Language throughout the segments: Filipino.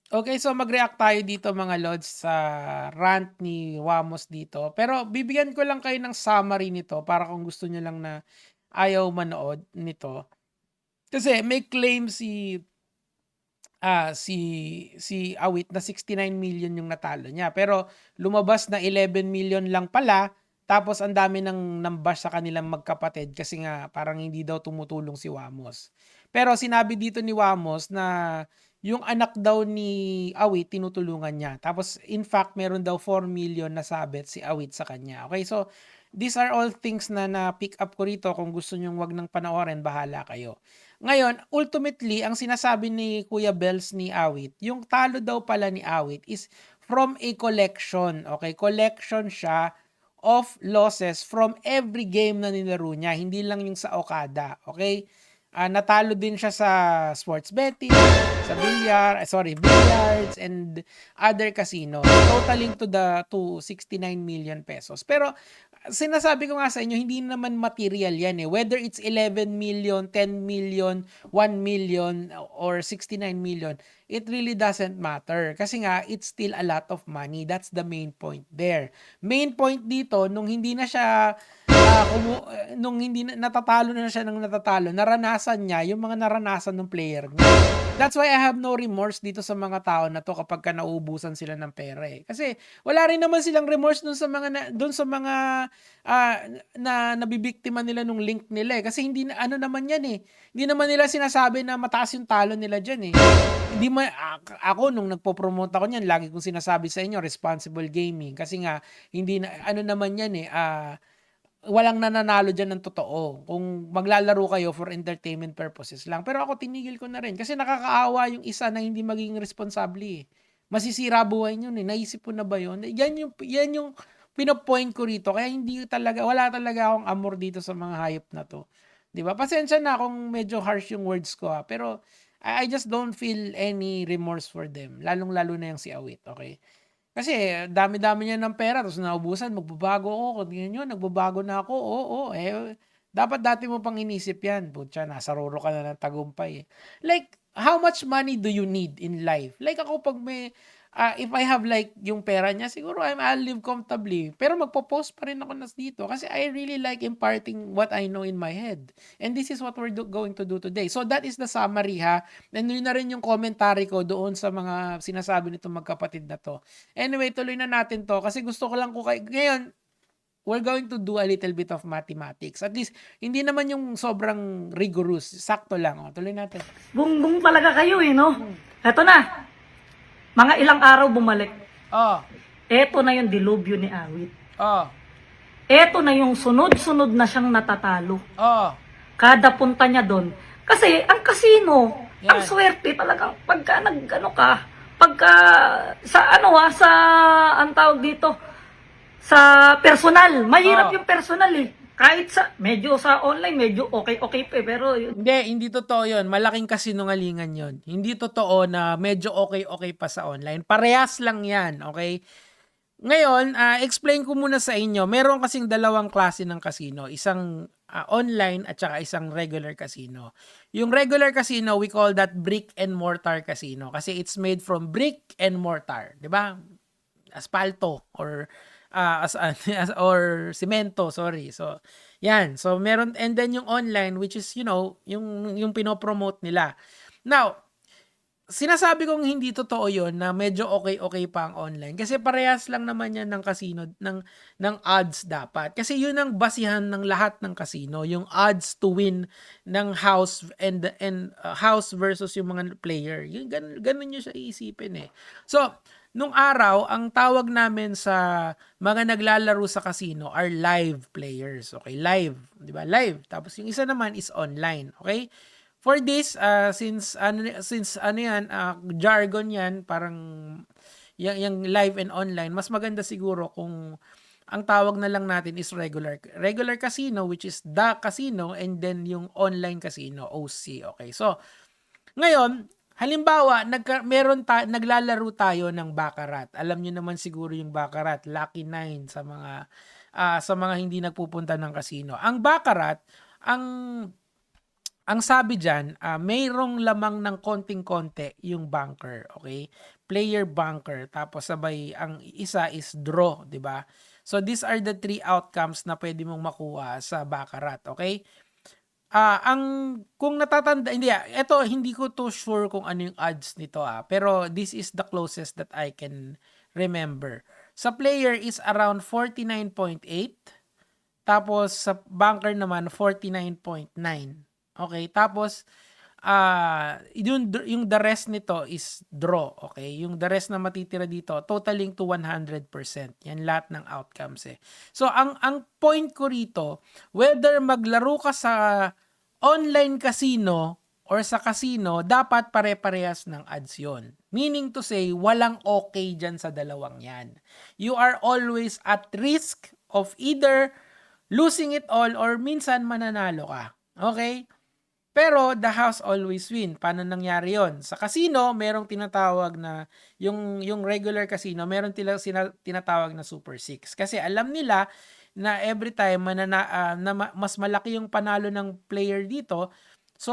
Okay, so mag-react tayo dito mga lods sa rant ni Wamos dito. Pero bibigyan ko lang kayo ng summary nito para kung gusto niyo lang na ayaw manood nito. Kasi may claim si Awit na 69 million yung natalo niya. Pero lumabas na 11 million lang pala. Tapos ang dami ng nambash sa kanilang magkapatid kasi nga parang hindi daw tumutulong si Wamos. Pero sinabi dito ni Wamos na yung anak daw ni Awit tinutulungan niya. Tapos in fact meron daw 4 million na sabit si Awit sa kanya. Okay, so these are all things na na-pick up ko rito. Kung gusto nyong wag nang panoorin, bahala kayo. Ngayon, ultimately, ang sinasabi ni Kuya Bells ni Awit, yung talo daw pala ni Awit is from a collection. Okay, collection siya of losses from every game na nilaro niya, hindi lang yung sa Okada. Okay? Natalo din siya sa sports betting, sa billiards and other casino, totaling to 69 million pesos. Pero sinasabi ko nga sa inyo, hindi naman material yan eh. Whether it's 11 million, 10 million, 1 million, or 69 million, it really doesn't matter. Kasi nga, it's still a lot of money. That's the main point there. Main point dito, nung hindi natatalo na siya ng natatalo, naranasan niya yung mga naranasan ng player niya. That's why I have no remorse dito sa mga tao na to kapag ka nauubusan sila ng pera eh. Kasi wala rin naman silang remorse dun sa mga na nabibiktima nila nung link nila eh. Kasi hindi na ano naman yan eh. Hindi naman nila sinasabi na mataas yung talo nila diyan eh. Hindi mo ako nung nagpo-promote ako niyan, lagi kong sinasabi sa inyo responsible gaming kasi nga hindi na ano naman yan eh, walang nananalo diyan ng totoo. Kung maglalaro kayo for entertainment purposes lang. Pero ako tinigil ko na rin kasi nakakaawa yung isa na hindi magiging responsable eh. Masisira buhay niyo eh. Naisip ko na ba yun? Yan yung pinopoint ko rito. Kaya wala talaga akong amor dito sa mga hayop na to. 'Di ba? Pasensya na kung medyo harsh yung words ko pero I just don't feel any remorse for them. Lalong-lalo na yung si Awit, okay? Kasi dami-dami niya ng pera tapos naubusan, magbabago ako, tingnan niyo nagbabago na ako, oo, dapat dati mo pang inisip 'yan, putya nasa roro ka na ng tagumpay, eh. Like, how much money do you need in life? Like ako 'pag if I have like yung pera niya siguro I'll live comfortably, pero magpo-post pa rin ako dito kasi I really like imparting what I know in my head. And this is what we're going to do today. So that is the summary ha, and yun na rin yung commentary ko doon sa mga sinasabi nitong magkapatid na 'to. Anyway, tuloy na natin 'to kasi gusto ko lang ngayon, we're going to do a little bit of mathematics. At least, hindi naman yung sobrang rigorous. Sakto lang. O, tuloy natin. Bungbong talaga kayo eh, no? Eto na, mga ilang araw bumalik. Oh, Eto na yung dilubyo ni Awit. oh, Eto na yung sunod-sunod na siyang natatalo. oh. Kada punta niya doon. Kasi ang kasino, ang Yan. swerte talaga pagka nag-ano ka, pagka sa ano sa ang tawag dito, sa personal. Mahirap Oh. yung personal eh. Kahit sa medyo sa online medyo okay pa pero yun. Hindi totoo yun. Malaking kasinungalingan yun. Hindi totoo na medyo okay pa sa online. Parehas lang yan, okay? Ngayon, explain ko muna sa inyo. Meron kasing dalawang klase ng casino. Isang online at saka isang regular casino. Yung regular casino, we call that brick and mortar casino kasi it's made from brick and mortar, 'di ba? Asfalto or or semento, sorry. So, 'yan. So meron, and then yung online which is yung pinopromote nila. Now, sinasabi kong hindi totoo 'yon na medyo okay pa ang online kasi parehas lang naman 'yan ng casino ng odds dapat. Kasi 'yun ang basihan ng lahat ng casino, yung odds to win ng house and house versus yung mga player. Yun ganun niyo siya iisipin eh. So, nung araw, ang tawag namin sa mga naglalaro sa casino are live players. Okay, live, 'di ba? Live. Tapos yung isa naman is online, okay? For this, since ano yan, jargon yan, parang yung live and online, mas maganda siguro kung ang tawag na lang natin is regular casino, which is the casino, and then yung online casino, OC. Okay, so ngayon, halimbawa, naglalaro tayo ng baccarat. Alam niyo naman siguro yung baccarat, Lucky Nine sa mga hindi nagpupunta ng casino. Ang baccarat, ang ang sabi diyan, mayroong lamang ng konting-konti yung bunker, okay? Player bunker, tapos sabay ang isa is draw, 'di ba? So these are the three outcomes na pwede mong makuha sa baccarat, okay? Ang kung natatanda hindi, eto hindi ko too sure kung ano yung odds nito, pero this is the closest that I can remember. Sa player is around 49.8, tapos sa bunker naman 49.9. Okay, tapos yung the rest nito is draw, okay? Yung the rest na matitira dito totaling to 100%. Yan lahat ng outcomes eh. So ang point ko rito, whether maglaro ka sa online casino or sa casino, dapat pare-parehas ng odds yun. Meaning to say, walang okay dyan sa dalawang yan. You are always at risk of either losing it all or minsan mananalo ka. Okay? Pero the house always win. Paano nangyari yon? Sa casino, merong tinatawag na, yung regular casino, meron tinatawag na Super 6. Kasi alam nila na every time mas malaki yung panalo ng player dito, so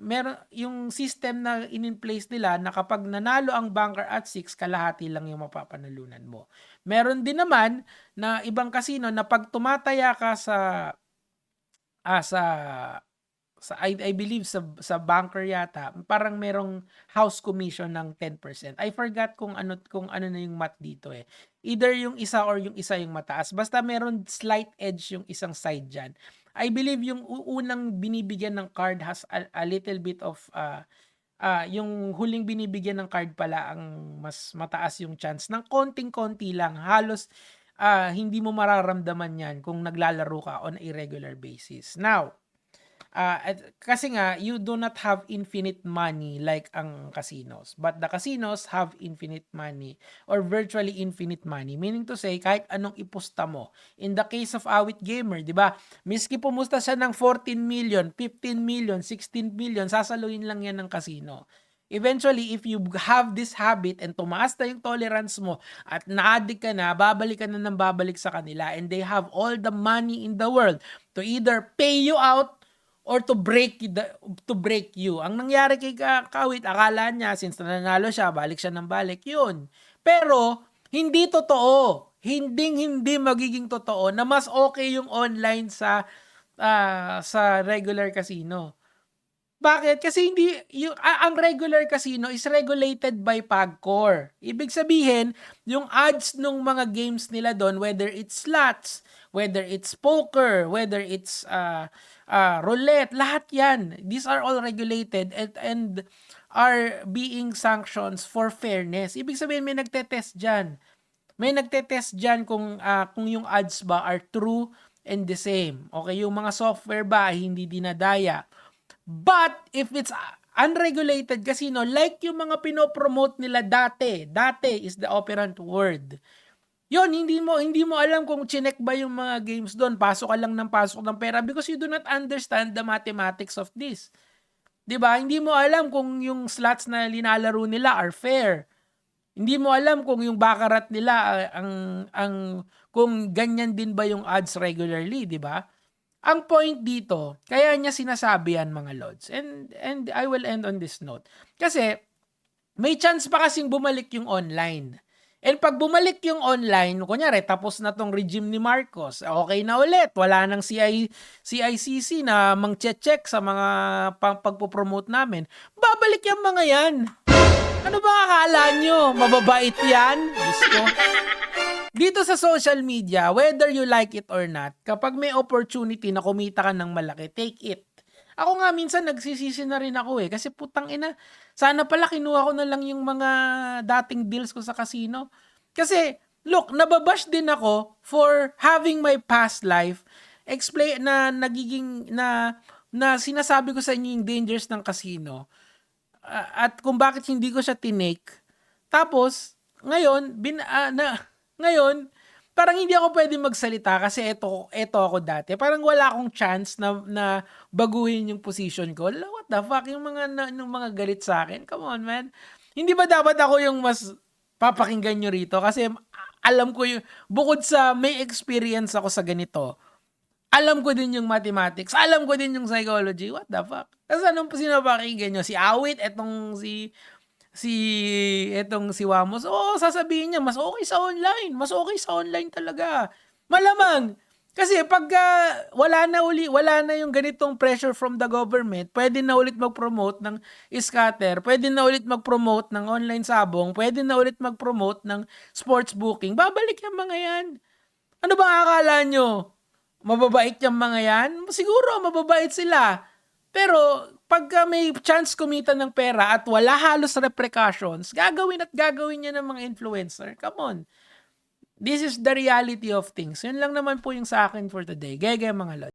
meron yung system na in-place nila na kapag nanalo ang bunker at 6, kalahati lang yung mapapanalunan mo. Meron din naman na ibang casino na pag tumataya ka I believe sa bunker yata, parang merong house commission ng 10%. I forgot kung ano na yung math dito eh. Either yung isa or yung isa yung mataas. Basta meron slight edge yung isang side diyan. I believe yung unang binibigyan ng card has a little bit of yung huling binibigyan ng card pala ang mas mataas yung chance ng konting-konti lang. Halos hindi mo mararamdaman yan kung naglalaro ka on a regular basis. Now, kasi nga, you do not have infinite money like ang casinos. But the casinos have infinite money or virtually infinite money. Meaning to say, kahit anong ipusta mo. In the case of Awit Gamer, di ba? Miski pumusta siya ng 14 million, 15 million, 16 million, sasaluhin lang yan ng casino. Eventually, if you have this habit and tumaas na yung tolerance mo at na-addict ka na, babalik ka na ng babalik sa kanila and they have all the money in the world to either pay you out or to break you. Ang nangyari kay Kawit, akala niya since nanalo siya, balik siya ng balik, yun. Pero hindi totoo. Hindi magiging totoo na mas okay yung online sa regular casino. Bakit? Kasi ang regular casino is regulated by PAGCOR. Ibig sabihin, yung odds ng mga games nila doon, whether it's slots, whether it's poker, whether it's roulette, lahat yan. These are all regulated and are being sanctions for fairness. Ibig sabihin, may nagtetest dyan. May nagtetest dyan kung yung odds ba are true and the same. Okay, yung mga software ba ay hindi dinadaya. But if it's unregulated casino, like yung mga pinopromote nila dati is the operant word. Yun, hindi mo alam kung chinek ba yung mga games doon. Pasok ka lang ng pasok ng pera because you do not understand the mathematics of this. 'Di ba? Hindi mo alam kung yung slots na linalaro nila are fair. Hindi mo alam kung yung baccarat nila kung ganyan din ba yung odds regularly, 'di ba? Ang point dito, kaya niya sinasabi yan mga lods. And I will end on this note. Kasi may chance pa kasing bumalik yung online. And pag bumalik yung online, kunyari tapos na tong regime ni Marcos, okay na ulit. Wala nang CICC na mang-check sa mga pagpo-promote namin. Babalik yung mga yan. Ano ba akala nyo? Mababait yan? Diyos ko. Dito sa social media, whether you like it or not, kapag may opportunity na kumita ka ng malaki, take it. Ako nga minsan nagsisisi na rin ako kasi putang ina, sana pala kinuha ko na lang yung mga dating deals ko sa casino. Kasi, look, nababash din ako for having my past life, explain na nagiging, na sinasabi ko sa inyo yung dangers ng casino, at kung bakit hindi ko siya tinake. Tapos, ngayon, ngayon, parang hindi ako pwede magsalita kasi eto ako dati. Parang wala akong chance na baguhin yung position ko. What the fuck? Yung mga galit sa akin. Come on, man. Hindi ba dapat ako yung mas papakinggan nyo rito? Kasi alam ko yung, bukod sa may experience ako sa ganito, Alam ko din yung mathematics, alam ko din yung psychology, what the fuck? Tapos sino pakinggan nyo? Si Awit, si etong si Wamos, oo, sasabihin niya, mas okay sa online talaga. Malamang, kasi pagka wala na yung ganitong pressure from the government, pwede na ulit mag-promote ng scatter, pwede na ulit mag-promote ng online sabong, pwede na ulit mag-promote ng sports booking, babalik yung mga yan. Ano bang akala nyo? Mababait yung mga yan? Siguro, mababait sila. Pero, pagka may chance kumita ng pera at wala halos repercussions, gagawin niya ng mga influencer. Come on. This is the reality of things. Yun lang naman po yung sa akin for today. Gege mga lod.